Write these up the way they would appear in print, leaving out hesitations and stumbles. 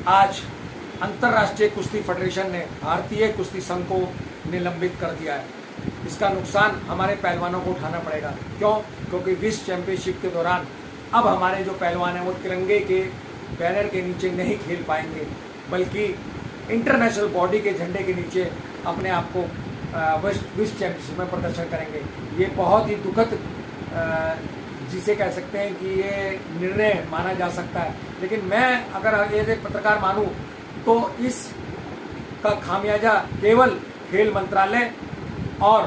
आज अंतर्राष्ट्रीय कुश्ती फेडरेशन ने भारतीय कुश्ती संघ को निलंबित कर दिया है। इसका नुकसान हमारे पहलवानों को उठाना पड़ेगा। क्यों? क्योंकि विश्व चैंपियनशिप के दौरान अब हमारे जो पहलवान हैं वो तिरंगे के बैनर के नीचे नहीं खेल पाएंगे, बल्कि इंटरनेशनल बॉडी के झंडे के नीचे अपने आप को विश्व चैंपियनशिप में प्रदर्शन करेंगे। ये बहुत ही दुखद जिसे कह सकते हैं कि ये निर्णय माना जा सकता है, लेकिन मैं अगर ये पत्रकार मानूं तो इस का खामियाजा केवल खेल मंत्रालय और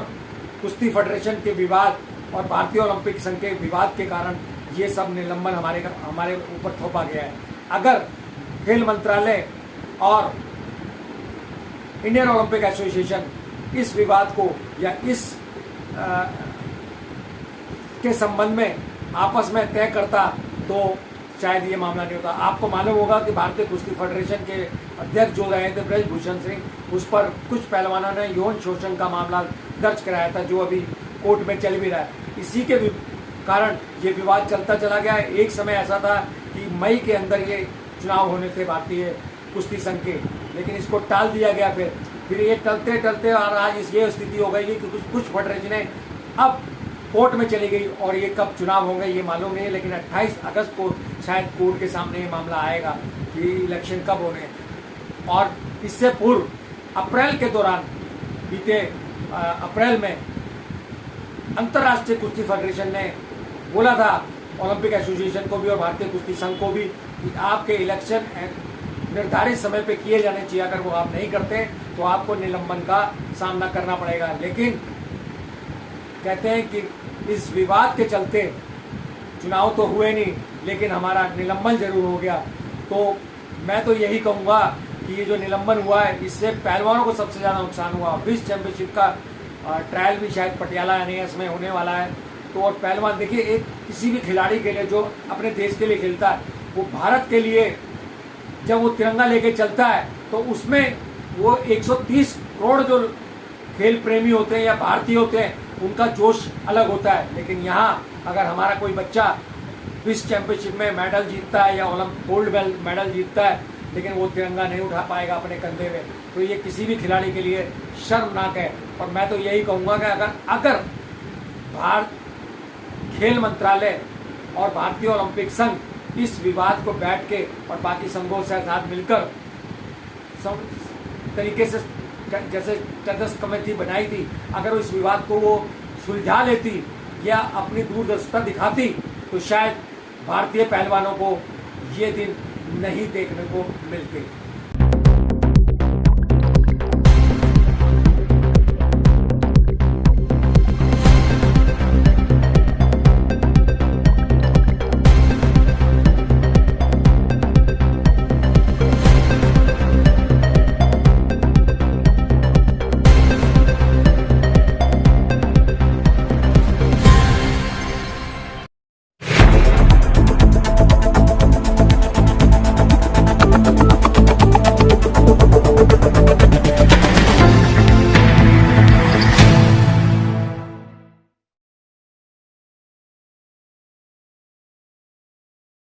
कुश्ती फेडरेशन के विवाद और भारतीय ओलंपिक संघ के विवाद के कारण ये सब निलंबन हमारे ऊपर थोपा गया है। अगर खेल मंत्रालय और इंडियन ओलंपिक एसोसिएशन इस विवाद को या इस के संबंध में आपस में तय करता तो शायद ये मामला नहीं होता। आपको मालूम होगा कि भारतीय कुश्ती फेडरेशन के अध्यक्ष जो रहे थे ब्रजभूषण सिंह, उस पर कुछ पहलवानों ने यौन शोषण का मामला दर्ज कराया था, जो अभी कोर्ट में चल भी रहा है। इसी के कारण ये विवाद चलता चला गया। एक समय ऐसा था कि मई के अंदर ये चुनाव होने थे भारतीय कुश्ती संघ के, लेकिन इसको टाल दिया गया। फिर ये टलते टलते और आज ये स्थिति हो गई कि कुछ फेडरेशनें अब कोर्ट में चली गई और ये कब चुनाव होंगे ये मालूम नहीं है, लेकिन 28 अगस्त को शायद कोर्ट के सामने ये मामला आएगा कि इलेक्शन कब होने हैं। और इससे पूर्व अप्रैल के दौरान बीते अप्रैल में अंतर्राष्ट्रीय कुश्ती फेडरेशन ने बोला था ओलंपिक एसोसिएशन को भी और भारतीय कुश्ती संघ को भी कि आपके इलेक्शन निर्धारित समय पे किए जाने चाहिए। अगर वो आप नहीं करते तो आपको निलंबन का सामना करना पड़ेगा। लेकिन कहते हैं कि इस विवाद के चलते चुनाव तो हुए नहीं, लेकिन हमारा निलंबन जरूर हो गया। तो मैं तो यही कहूँगा कि ये जो निलंबन हुआ है इससे पहलवानों को सबसे ज़्यादा नुकसान हुआ। विश्व चैंपियनशिप का ट्रायल भी शायद पटियाला NAS में होने वाला है। तो और पहलवान देखिए, एक किसी भी खिलाड़ी के लिए जो अपने देश के लिए खेलता है, वो भारत के लिए जब वो तिरंगा लेके चलता है तो उसमें वो 130 करोड़ जो खेल प्रेमी होते हैं या भारतीय होते हैं उनका जोश अलग होता है। लेकिन यहाँ अगर हमारा कोई बच्चा विश्व चैंपियनशिप में मेडल जीतता है या गोल्ड मेडल जीतता है, लेकिन वो तिरंगा नहीं उठा पाएगा अपने कंधे में, तो ये किसी भी खिलाड़ी के लिए शर्मनाक है। और मैं तो यही कहूँगा कि अगर भारत खेल मंत्रालय और भारतीय ओलंपिक संघ इस विवाद को बैठ के और बाकी संघों से साथ मिलकर तरीके से जैसे तटस्थ कमेटी बनाई थी, अगर वो इस विवाद को वो सुलझा लेती या अपनी दूरदर्शिता दिखाती तो शायद भारतीय पहलवानों को ये दिन नहीं देखने को मिलते।